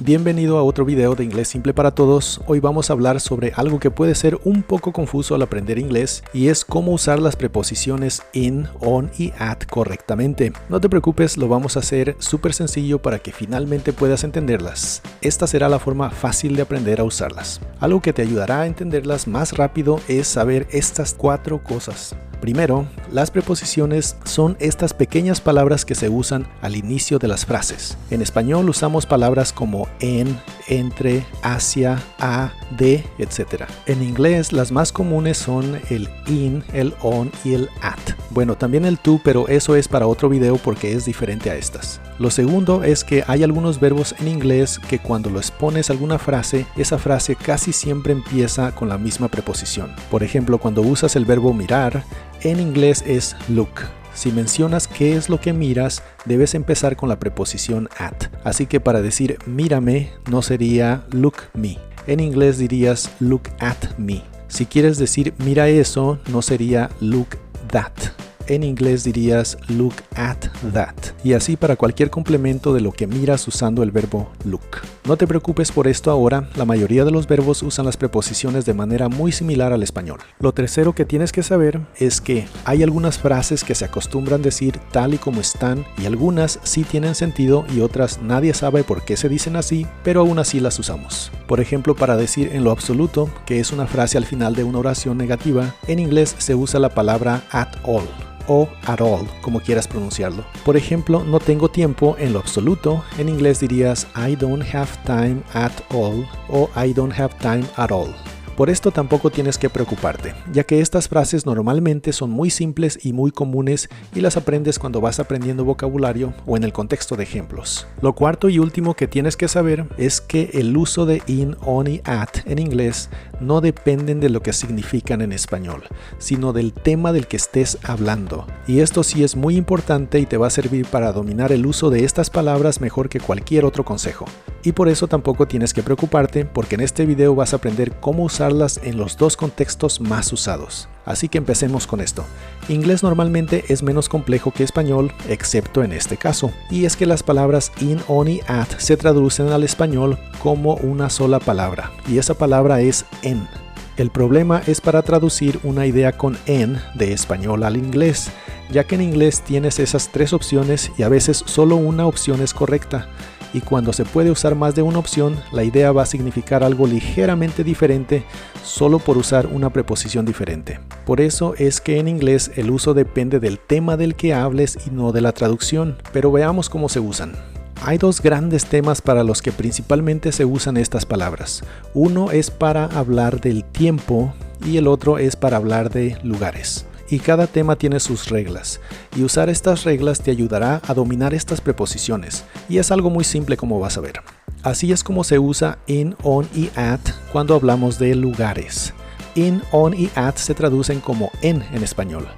Bienvenido a otro video de Inglés Simple para Todos. Hoy vamos a hablar sobre algo que puede ser un poco confuso al aprender inglés y es cómo usar las preposiciones in, on y at correctamente. No te preocupes, lo vamos a hacer súper sencillo para que finalmente puedas entenderlas. Esta será la forma fácil de aprender a usarlas. Algo que te ayudará a entenderlas más rápido es saber estas 4 cosas. Primero, las preposiciones son estas pequeñas palabras que se usan al inicio de las frases. En español usamos palabras como en, entre, hacia, a, de, etc. En inglés las más comunes son el in, el on y el at. Bueno, también el to, pero eso es para otro video porque es diferente a estas. Lo segundo es que hay algunos verbos en inglés que cuando los pones a alguna frase, esa frase casi siempre empieza con la misma preposición. Por ejemplo, cuando usas el verbo mirar, en inglés es look. Si mencionas qué es lo que miras, debes empezar con la preposición at. Así que para decir mírame no sería look me. En inglés dirías look at me. Si quieres decir mira eso, no sería look that. En inglés dirías look at that. Y así para cualquier complemento de lo que miras usando el verbo look. No te preocupes por esto ahora, la mayoría de los verbos usan las preposiciones de manera muy similar al español. Lo tercero que tienes que saber es que hay algunas frases que se acostumbran a decir tal y como están y algunas sí tienen sentido y otras nadie sabe por qué se dicen así, pero aún así las usamos. Por ejemplo, para decir en lo absoluto, que es una frase al final de una oración negativa, en inglés se usa la palabra at all o at all, como quieras pronunciarlo. Por ejemplo, no tengo tiempo en lo absoluto, en inglés dirías I don't have time at all o I don't have time at all. Por esto tampoco tienes que preocuparte, ya que estas frases normalmente son muy simples y muy comunes y las aprendes cuando vas aprendiendo vocabulario o en el contexto de ejemplos. Lo cuarto y último que tienes que saber es que el uso de in, on y at en inglés no dependen de lo que significan en español, sino del tema del que estés hablando. Y esto sí es muy importante y te va a servir para dominar el uso de estas palabras mejor que cualquier otro consejo. Y por eso tampoco tienes que preocuparte, porque en este video vas a aprender cómo usarlas en los dos contextos más usados. Así que empecemos con esto. Inglés normalmente es menos complejo que español, excepto en este caso. Y es que las palabras in, on y at se traducen al español como una sola palabra. Y esa palabra es en. El problema es para traducir una idea con en de español al inglés, ya que en inglés tienes esas 3 opciones y a veces solo una opción es correcta. Y cuando se puede usar más de una opción, la idea va a significar algo ligeramente diferente solo por usar una preposición diferente. Por eso es que en inglés el uso depende del tema del que hables y no de la traducción. Pero veamos cómo se usan. Hay 2 grandes temas para los que principalmente se usan estas palabras. Uno es para hablar del tiempo y el otro es para hablar de lugares. Y cada tema tiene sus reglas, y usar estas reglas te ayudará a dominar estas preposiciones, y es algo muy simple como vas a ver. Así es como se usa in, on y at cuando hablamos de lugares. In, on y at se traducen como en español,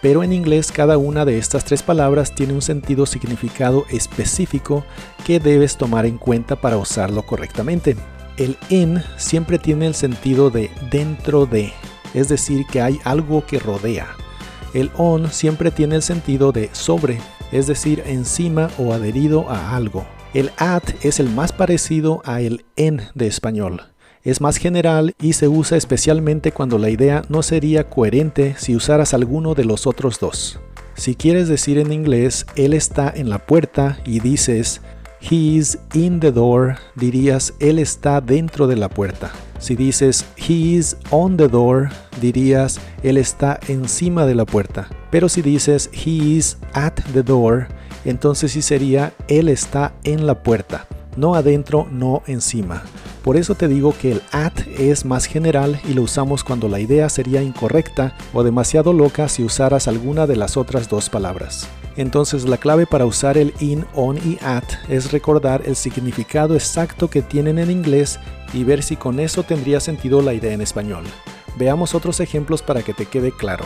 pero en inglés cada una de estas 3 palabras tiene un sentido significado específico que debes tomar en cuenta para usarlo correctamente. El in siempre tiene el sentido de dentro de, es decir, que hay algo que rodea. El on siempre tiene el sentido de sobre, es decir, encima o adherido a algo. El at es el más parecido a el en de español. Es más general y se usa especialmente cuando la idea no sería coherente si usaras alguno de los otros 2. Si quieres decir en inglés, él está en la puerta y dices he is in the door, dirías él está dentro de la puerta. Si dices he is on the door, dirías él está encima de la puerta. Pero si dices he is at the door, entonces sí sería él está en la puerta. No adentro, no encima. Por eso te digo que el at es más general y lo usamos cuando la idea sería incorrecta o demasiado loca si usaras alguna de las otras 2 palabras. Entonces la clave para usar el in, on y at es recordar el significado exacto que tienen en inglés y ver si con eso tendría sentido la idea en español. Veamos otros ejemplos para que te quede claro.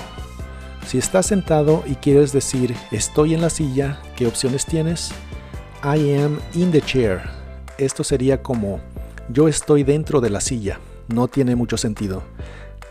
Si estás sentado y quieres decir estoy en la silla, ¿qué opciones tienes? I am in the chair. Esto sería como yo estoy dentro de la silla. No tiene mucho sentido.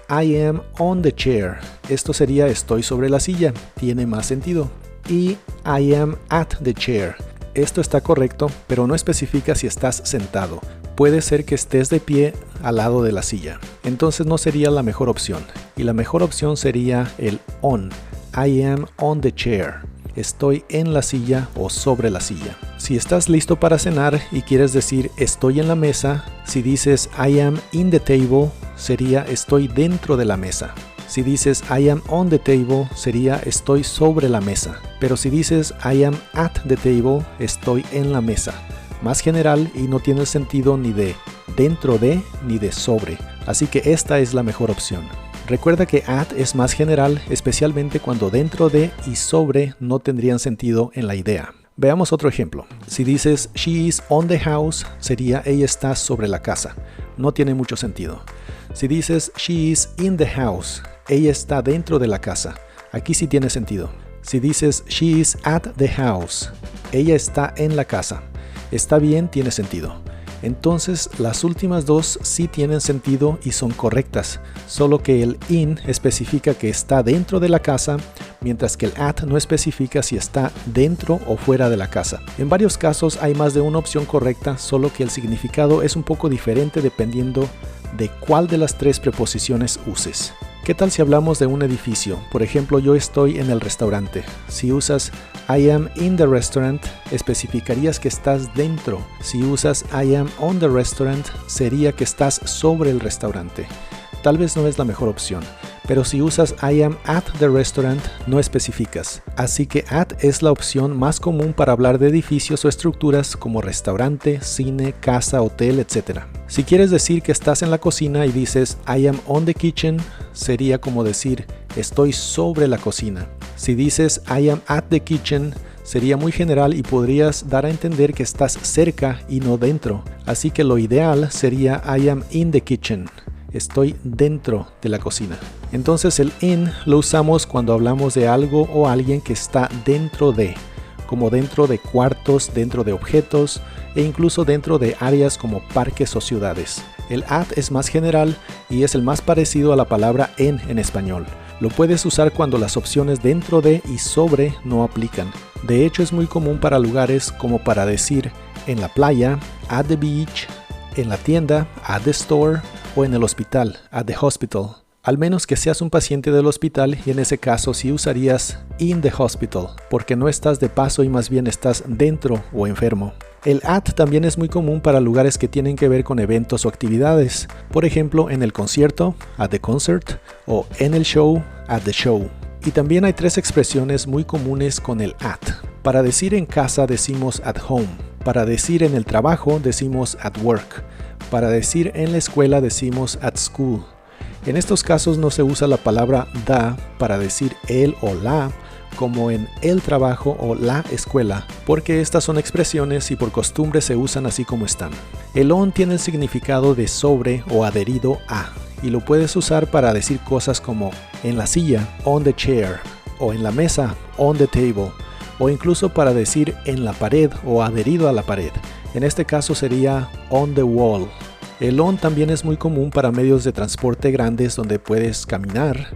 I am on the chair. Esto sería estoy sobre la silla. Tiene más sentido. Y I am at the chair. esto está correcto, pero no especifica si estás sentado. Puede ser que estés de pie al lado de la silla. Entonces no sería la mejor opción. Y la mejor opción sería el on. I am on the chair. Estoy en la silla o sobre la silla. Si estás listo para cenar y quieres decir estoy en la mesa, si dices I am in the table, sería estoy dentro de la mesa. Si dices I am on the table, sería estoy sobre la mesa. Pero si dices I am at the table, estoy en la mesa. Más general y no tiene el sentido ni de dentro de ni de sobre. Así que esta es la mejor opción. Recuerda que at es más general, especialmente cuando dentro de y sobre no tendrían sentido en la idea. Veamos otro ejemplo. Si dices she is on the house, sería ella está sobre la casa. No tiene mucho sentido. Si dices she is in the house, ella está dentro de la casa. Aquí sí tiene sentido. Si dices she is at the house, ella está en la casa. Está bien, tiene sentido. Entonces las últimas dos sí tienen sentido y son correctas, solo que el in especifica que está dentro de la casa, mientras que el at no especifica si está dentro o fuera de la casa. En varios casos hay más de una opción correcta, solo que el significado es un poco diferente dependiendo de cuál de las tres preposiciones uses. ¿Qué tal si hablamos de un edificio? Por ejemplo, yo estoy en el restaurante. Si usas I am in the restaurant, especificarías que estás dentro. Si usas I am on the restaurant, sería que estás sobre el restaurante. Tal vez no es la mejor opción, pero si usas I am at the restaurant, no especificas. Así que at es la opción más común para hablar de edificios o estructuras como restaurante, cine, casa, hotel, etc. Si quieres decir que estás en la cocina y dices I am on the kitchen, sería como decir estoy sobre la cocina. Si dices I am at the kitchen, sería muy general y podrías dar a entender que estás cerca y no dentro. Así que lo ideal sería I am in the kitchen. Estoy dentro de la cocina. Entonces el in lo usamos cuando hablamos de algo o alguien que está dentro de, como dentro de cuartos, dentro de objetos e incluso dentro de áreas como parques o ciudades. El at es más general y es el más parecido a la palabra en español. Lo puedes usar cuando las opciones dentro de y sobre no aplican. De hecho es muy común para lugares como para decir en la playa, at the beach, en la tienda, at the store, o en el hospital, at the hospital. Al menos que seas un paciente del hospital y en ese caso sí usarías in the hospital, porque no estás de paso y más bien estás dentro o enfermo. El at también es muy común para lugares que tienen que ver con eventos o actividades. Por ejemplo, en el concierto, at the concert, o en el show, at the show. Y también hay tres expresiones muy comunes con el at. Para decir en casa decimos at home. Para decir en el trabajo decimos at work. Para decir en la escuela decimos at school. En estos casos no se usa la palabra the para decir el o la, como en el trabajo o la escuela, porque estas son expresiones y por costumbre se usan así como están. El on tiene el significado de sobre o adherido a, y lo puedes usar para decir cosas como en la silla, on the chair, o en la mesa, on the table, o incluso para decir en la pared o adherido a la pared. En este caso sería on the wall. El on también es muy común para medios de transporte grandes donde puedes caminar,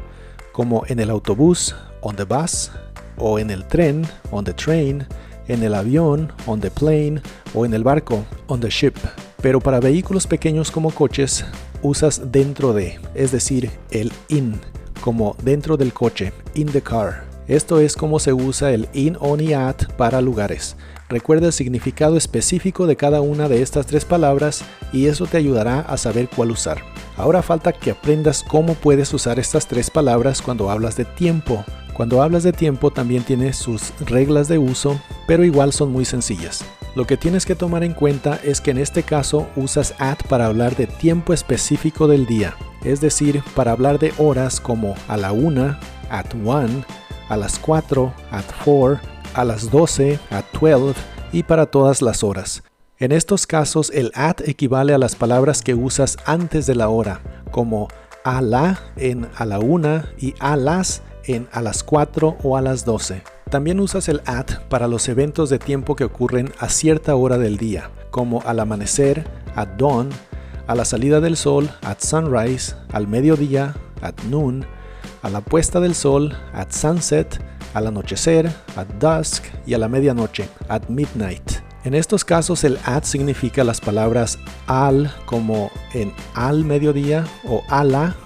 como en el autobús, on the bus, o en el tren, on the train, en el avión, on the plane, o en el barco, on the ship. Pero para vehículos pequeños como coches, usas dentro de, es decir, el in, como dentro del coche, in the car. Esto es como se usa el in, on y at para lugares. Recuerda el significado específico de cada una de estas tres palabras y eso te ayudará a saber cuál usar. Ahora falta que aprendas cómo puedes usar estas tres palabras cuando hablas de tiempo. Cuando hablas de tiempo también tiene sus reglas de uso, pero igual son muy sencillas. Lo que tienes que tomar en cuenta es que en este caso usas at para hablar de tiempo específico del día, es decir, para hablar de horas como a la 1, at 1, a las 4, at 4, a las 12, at 12 y para todas las horas. En estos casos el at equivale a las palabras que usas antes de la hora, como a la en a la 1 y a las en a las 4 o a las 12. También usas el at para los eventos de tiempo que ocurren a cierta hora del día, como al amanecer, at dawn, a la salida del sol, at sunrise, al mediodía, at noon, a la puesta del sol, at sunset, al anochecer, at dusk, y a la medianoche, at midnight. En estos casos el at significa las palabras al como en al mediodía o ala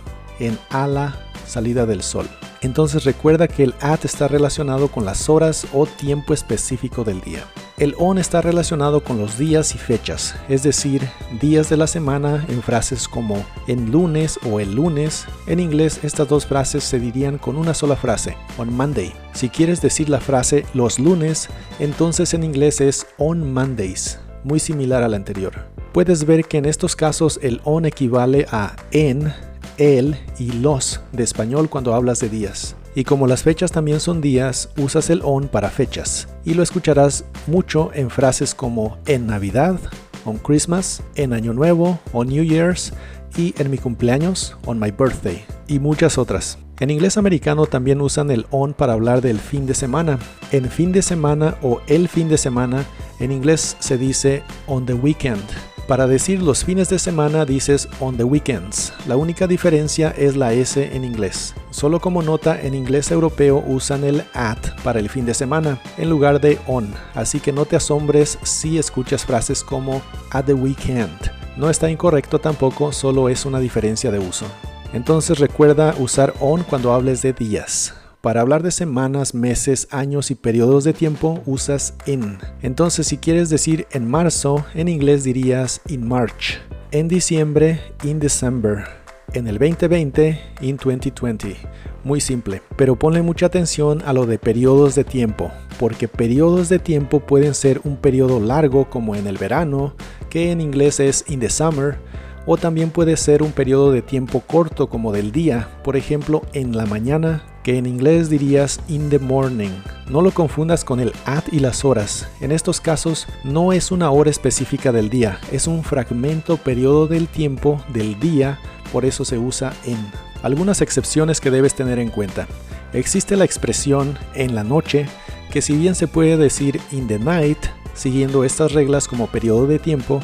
en a la salida del sol. Entonces recuerda que el at está relacionado con las horas o tiempo específico del día. El on está relacionado con los días y fechas, es decir, días de la semana en frases como en lunes o el lunes. En inglés estas dos frases se dirían con una sola frase, on Monday. Si quieres decir la frase los lunes, entonces en inglés es on Mondays, muy similar a la anterior. Puedes ver que en estos casos el on equivale a en, el y los de español cuando hablas de días. Y como las fechas también son días, usas el on para fechas. Y lo escucharás mucho en frases como en Navidad, on Christmas, en Año Nuevo, on New Year's y en mi cumpleaños, on my birthday, y muchas otras. En inglés americano también usan el on para hablar del fin de semana. En fin de semana o el fin de semana, en inglés se dice on the weekend. Para decir los fines de semana dices on the weekends. La única diferencia es la S en inglés. Solo como nota, en inglés europeo usan el at para el fin de semana en lugar de on. Así que no te asombres si escuchas frases como at the weekend. No está incorrecto tampoco, solo es una diferencia de uso. Entonces recuerda usar on cuando hables de días. Para hablar de semanas, meses, años y periodos de tiempo usas in. Entonces si quieres decir en marzo, en inglés dirías in March. En diciembre, in December. En el 2020, in 2020. Muy simple, pero ponle mucha atención a lo de periodos de tiempo, porque periodos de tiempo pueden ser un periodo largo como en el verano, que en inglés es in the summer, o también puede ser un periodo de tiempo corto como del día, por ejemplo en la mañana, que en inglés dirías in the morning. No lo confundas con el at y las horas. En estos casos no es una hora específica del día, es un fragmento periodo del tiempo del día, por eso se usa en. Algunas excepciones que debes tener en cuenta. Existe la expresión en la noche, que si bien se puede decir in the night, siguiendo estas reglas como periodo de tiempo,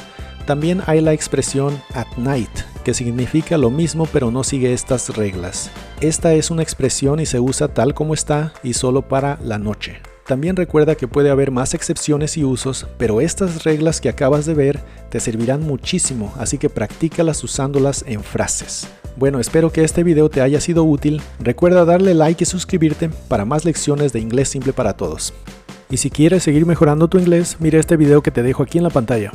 también hay la expresión at night, que significa lo mismo pero no sigue estas reglas. Esta es una expresión y se usa tal como está y solo para la noche. También recuerda que puede haber más excepciones y usos, pero estas reglas que acabas de ver te servirán muchísimo, así que practícalas usándolas en frases. Bueno, espero que este video te haya sido útil. Recuerda darle like y suscribirte para más lecciones de inglés simple para todos. Y si quieres seguir mejorando tu inglés, mira este video que te dejo aquí en la pantalla.